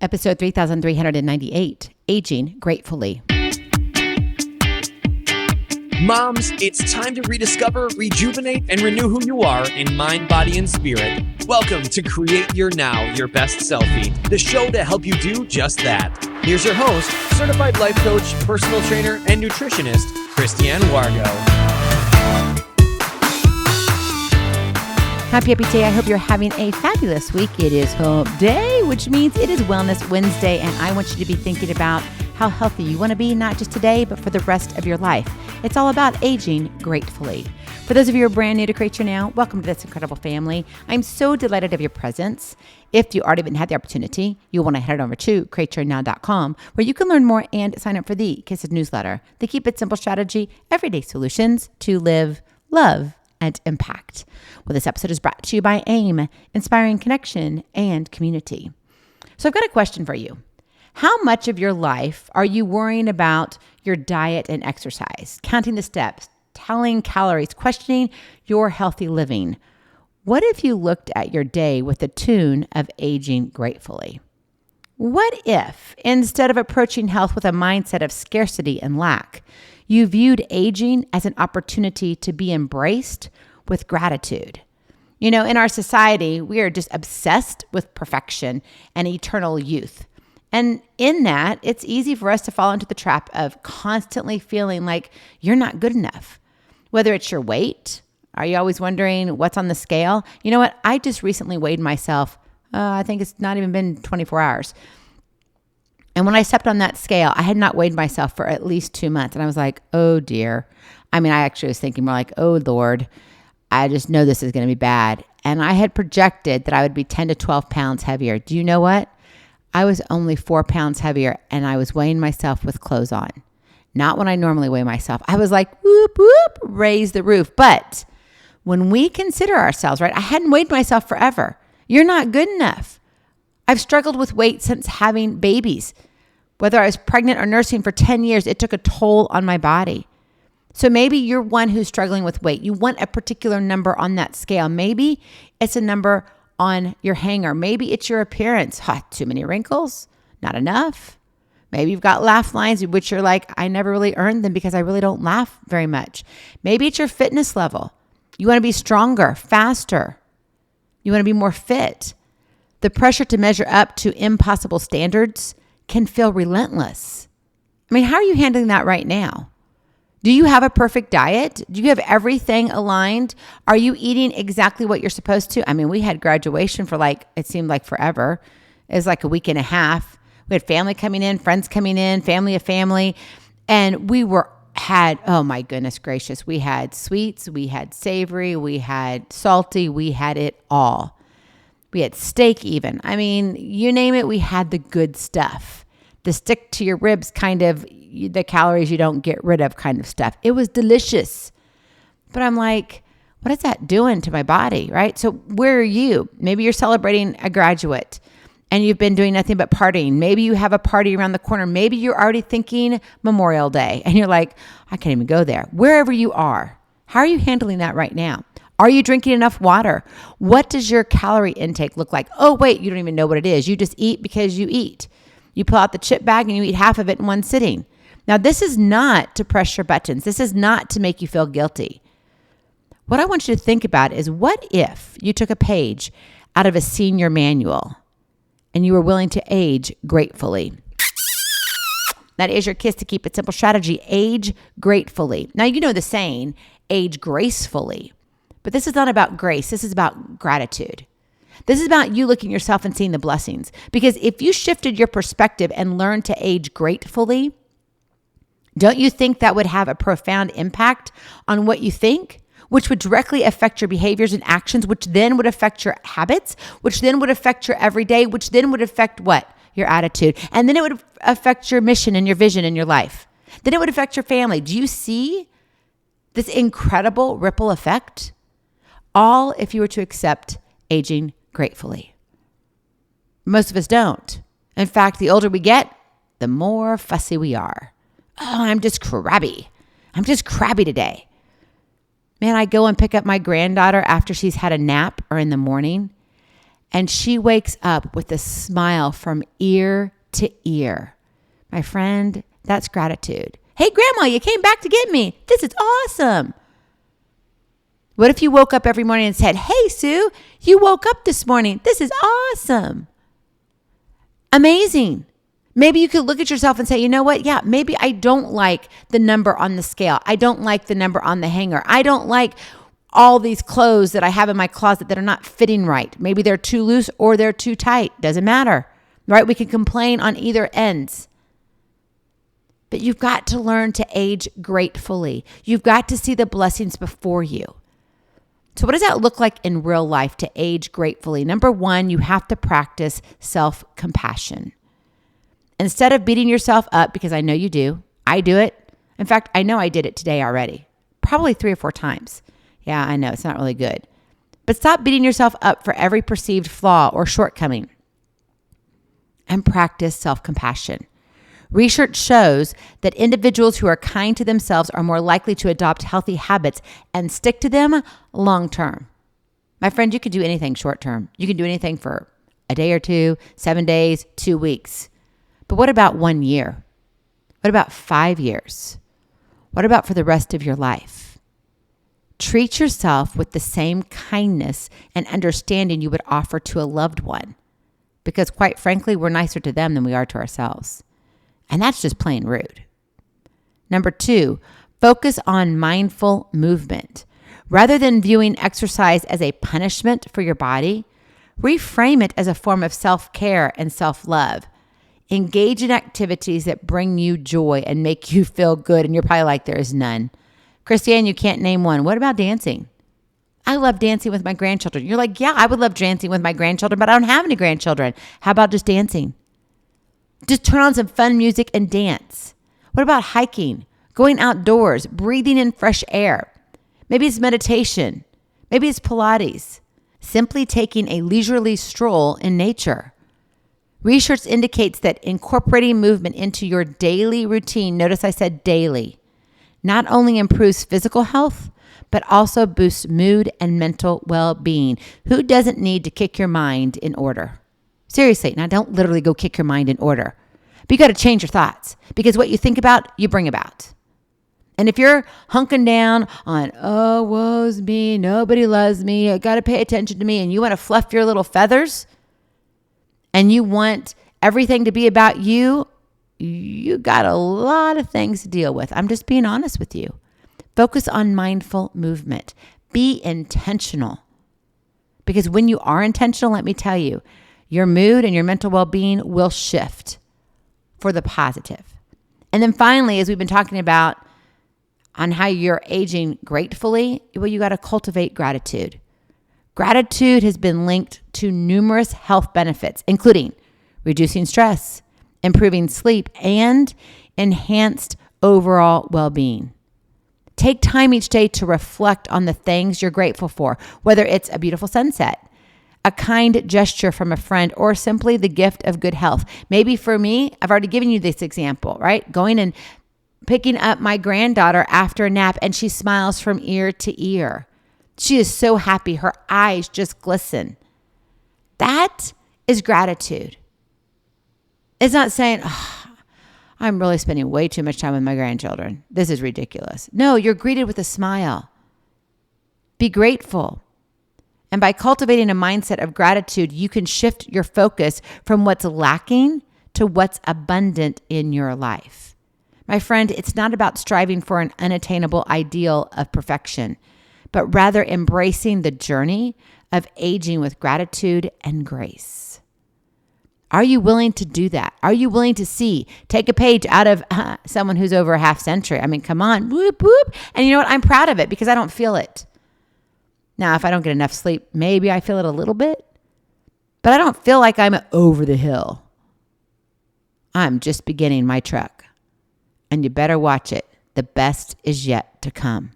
episode 3398, Aging Gratefully. Moms, it's time to rediscover, rejuvenate, and renew who you are in mind, body, and spirit. Welcome to Create Your Now, Your Best Selfie, the show to help you do just that. Here's your host, certified life coach, personal trainer, and nutritionist, Christiane Wargo. Happy day. I hope you're having a fabulous week. It is Hump Day, which means it is Wellness Wednesday, and I want you to be thinking about how healthy you want to be, not just today, but for the rest of your life. It's all about aging gratefully. For those of you who are brand new to Create Your Now, welcome to this incredible family. I'm so delighted of your presence. If you already haven't had the opportunity, you'll want to head over to createyournow.com, where you can learn more and sign up for the K.I.S.S newsletter, the Keep It Simple strategy, everyday solutions to live, love, and impact. Well, this episode is brought to you by AIM, inspiring connection and community. So I've got a question for you. How much of your life are you worrying about your diet and exercise, counting the steps, tallying calories, questioning your healthy living? What if you looked at your day with the tune of aging gratefully? What if, instead of approaching health with a mindset of scarcity and lack, you viewed aging as an opportunity to be embraced with gratitude? You know, in our society, we are just obsessed with perfection and eternal youth. And in that, it's easy for us to fall into the trap of constantly feeling like you're not good enough. Whether it's your weight, are you always wondering what's on the scale? You know what? I just recently weighed myself. I think it's not even been 24 hours. And when I stepped on that scale, I had not weighed myself for at least 2 months. And I was like, oh dear. I mean, I actually was thinking more like, oh Lord, I just know this is going to be bad. And I had projected that I would be 10 to 12 pounds heavier. Do you know what? I was only 4 pounds heavier, and I was weighing myself with clothes on. Not when I normally weigh myself. I was like, whoop, whoop, raise the roof. But when we consider ourselves, right, I hadn't weighed myself forever. You're not good enough. I've struggled with weight since having babies. Whether I was pregnant or nursing for 10 years, it took a toll on my body. So maybe you're one who's struggling with weight. You want a particular number on that scale. Maybe it's a number on your hanger. Maybe it's your appearance. Too many wrinkles? Not enough? Maybe you've got laugh lines, which you're like, I never really earned them because I really don't laugh very much. Maybe it's your fitness level. You want to be stronger, faster. You want to be more fit. The pressure to measure up to impossible standards can feel relentless. I mean, how are you handling that right now? Do you have a perfect diet? Do you have everything aligned? Are you eating exactly what you're supposed to? I mean, we had graduation for it seemed like forever. It was like a week and a half. We had family coming in, friends coming in, family of family. And oh my goodness gracious. We had sweets, we had savory, we had salty, we had it all. We had steak even. I mean, you name it, we had the good stuff. The stick to your ribs kind of, the calories you don't get rid of kind of stuff. It was delicious. But I'm like, what is that doing to my body, right? So where are you? Maybe you're celebrating a graduate and you've been doing nothing but partying. Maybe you have a party around the corner. Maybe you're already thinking Memorial Day and you're like, I can't even go there. Wherever you are, how are you handling that right now? Are you drinking enough water? What does your calorie intake look like? Oh, wait, you don't even know what it is. You just eat because you eat. You pull out the chip bag and you eat half of it in one sitting. Now, this is not to press your buttons. This is not to make you feel guilty. What I want you to think about is, what if you took a page out of a senior manual and you were willing to age gratefully? That is your K.I.S.S to Keep It Simple strategy. Age gratefully. Now, you know the saying, age gracefully. But this is not about grace. This is about gratitude. This is about you looking at yourself and seeing the blessings. Because if you shifted your perspective and learned to age gratefully, don't you think that would have a profound impact on what you think, which would directly affect your behaviors and actions, which then would affect your habits, which then would affect your everyday, which then would affect what? Your attitude. And then it would affect your mission and your vision in your life. Then it would affect your family. Do you see this incredible ripple effect? All if you were to accept aging gratefully. Most of us don't. In fact, the older we get, the more fussy we are. Oh, I'm just crabby. I'm just crabby today. Man, I go and pick up my granddaughter after she's had a nap or in the morning, And she wakes up with a smile from ear to ear. My friend, that's gratitude. Hey, Grandma, you came back to get me. This is awesome. What if you woke up every morning and said, hey, Sue, you woke up this morning. This is awesome. Amazing. Maybe you could look at yourself and say, you know what? Yeah, maybe I don't like the number on the scale. I don't like the number on the hanger. I don't like all these clothes that I have in my closet that are not fitting right. Maybe they're too loose or they're too tight. Doesn't matter, right? We can complain on either ends. But you've got to learn to age gratefully. You've got to see the blessings before you. So what does that look like in real life to age gratefully? Number one, you have to practice self-compassion. Instead of beating yourself up, because I know you do, I do it. In fact, I know I did it today already, probably 3 or 4 times. Yeah, I know it's not really good. But stop beating yourself up for every perceived flaw or shortcoming and practice self-compassion. Research shows that individuals who are kind to themselves are more likely to adopt healthy habits and stick to them long term. My friend, you can do anything short term. You can do anything for a day or 2, 7 days, 2 weeks. But what about 1 year? What about 5 years? What about for the rest of your life? Treat yourself with the same kindness and understanding you would offer to a loved one. Because quite frankly, we're nicer to them than we are to ourselves. And that's just plain rude. Number 2, focus on mindful movement. Rather than viewing exercise as a punishment for your body, reframe it as a form of self-care and self-love. Engage in activities that bring you joy and make you feel good. And you're probably like, there is none. Christiane, you can't name one. What about dancing? I love dancing with my grandchildren. You're like, yeah, I would love dancing with my grandchildren, but I don't have any grandchildren. How about just dancing? Just turn on some fun music and dance. What about hiking, going outdoors, breathing in fresh air? Maybe it's meditation. Maybe it's Pilates. Simply taking a leisurely stroll in nature. Research indicates that incorporating movement into your daily routine, notice I said daily, not only improves physical health, but also boosts mood and mental well-being. Who doesn't need to kick your mind in order? Seriously, now don't literally go kick your mind in order. But you got to change your thoughts because what you think about, you bring about. And if you're hunking down on, oh, woe's me, nobody loves me, I got to pay attention to me, and you want to fluff your little feathers and you want everything to be about you, you got a lot of things to deal with. I'm just being honest with you. Focus on mindful movement. Be intentional. Because when you are intentional, let me tell you, your mood and your mental well-being will shift for the positive. And then finally, as we've been talking about on how you're aging gratefully, well, you got to cultivate gratitude. Gratitude has been linked to numerous health benefits, including reducing stress, improving sleep, and enhanced overall well-being. Take time each day to reflect on the things you're grateful for, whether it's a beautiful sunset, a kind gesture from a friend, or simply the gift of good health. Maybe for me, I've already given you this example, right? Going and picking up my granddaughter after a nap, and she smiles from ear to ear. She is so happy. Her eyes just glisten. That is gratitude. It's not saying, oh, I'm really spending way too much time with my grandchildren. This is ridiculous. No, you're greeted with a smile. Be grateful. And by cultivating a mindset of gratitude, you can shift your focus from what's lacking to what's abundant in your life. My friend, it's not about striving for an unattainable ideal of perfection, but rather embracing the journey of aging with gratitude and grace. Are you willing to do that? Are you willing to take a page out of someone who's over a half century? I mean, come on, whoop, whoop. And you know what? I'm proud of it because I don't feel it. Now, if I don't get enough sleep, maybe I feel it a little bit, but I don't feel like I'm over the hill. I'm just beginning my trek, and you better watch it. The best is yet to come.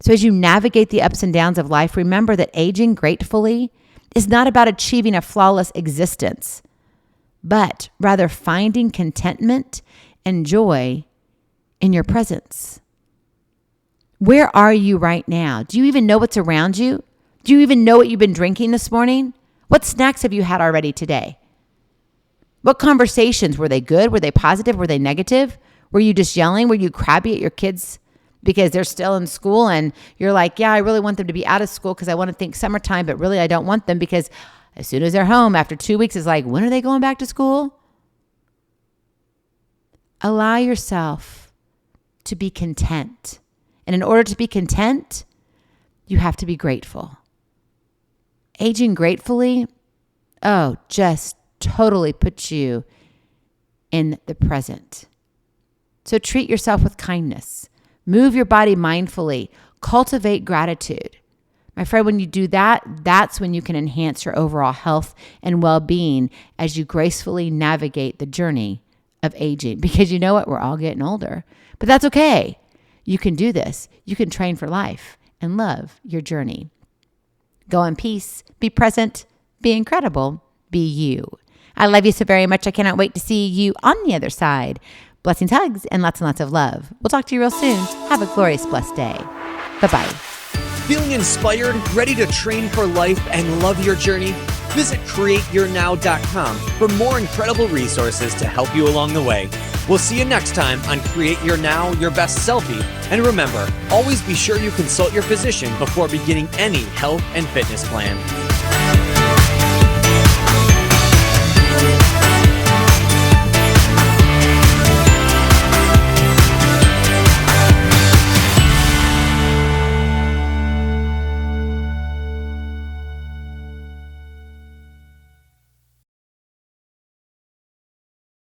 So as you navigate the ups and downs of life, remember that aging gratefully is not about achieving a flawless existence, but rather finding contentment and joy in your presence. Where are you right now? Do you even know what's around you? Do you even know what you've been drinking this morning? What snacks have you had already today? What conversations, were they good? Were they positive? Were they negative? Were you just yelling? Were you crabby at your kids because they're still in school and you're like, yeah, I really want them to be out of school because I want to think summertime, but really I don't want them because as soon as they're home after 2 weeks, it's like, when are they going back to school? Allow yourself to be content. And in order to be content, you have to be grateful. Aging gratefully, just totally puts you in the present. So treat yourself with kindness. Move your body mindfully. Cultivate gratitude. My friend, when you do that, that's when you can enhance your overall health and well-being as you gracefully navigate the journey of aging. Because you know what? We're all getting older. But that's okay. You can do this. You can train for life and love your journey. Go in peace. Be present. Be incredible. Be you. I love you so very much. I cannot wait to see you on the other side. Blessings, hugs, and lots of love. We'll talk to you real soon. Have a glorious, blessed day. Bye-bye. Feeling inspired, ready to train for life and love your journey? Visit createyournow.com for more incredible resources to help you along the way. We'll see you next time on Create Your Now, Your Best Selfie. And remember, always be sure you consult your physician before beginning any health and fitness plan.